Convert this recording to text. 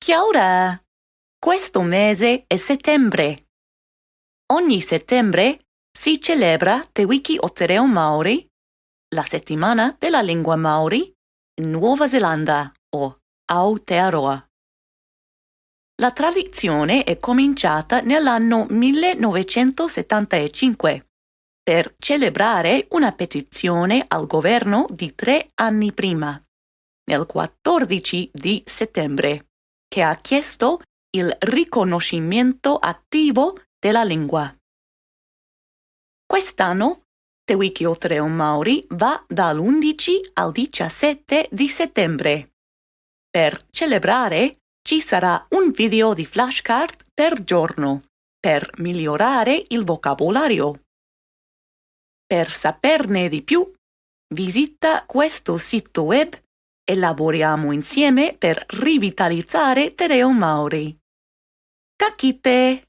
Kia ora! Questo mese è settembre. Ogni settembre si celebra Te Wiki o Te Reo Maori, la settimana della lingua Maori, in Nuova Zelanda o Aotearoa. La tradizione è cominciata nell'anno 1975 per celebrare una petizione al governo di 3 anni prima, nel 14 di settembre, che ha chiesto il riconoscimento attivo della lingua. Quest'anno Te Wiki o Te Reo Maori va dall'11 al 17 di settembre. Per celebrare ci sarà un video di flashcard per giorno per migliorare il vocabolario. Per saperne di più, visita questo sito web e lavoriamo insieme per rivitalizzare Te Reo Maori. Ka kite!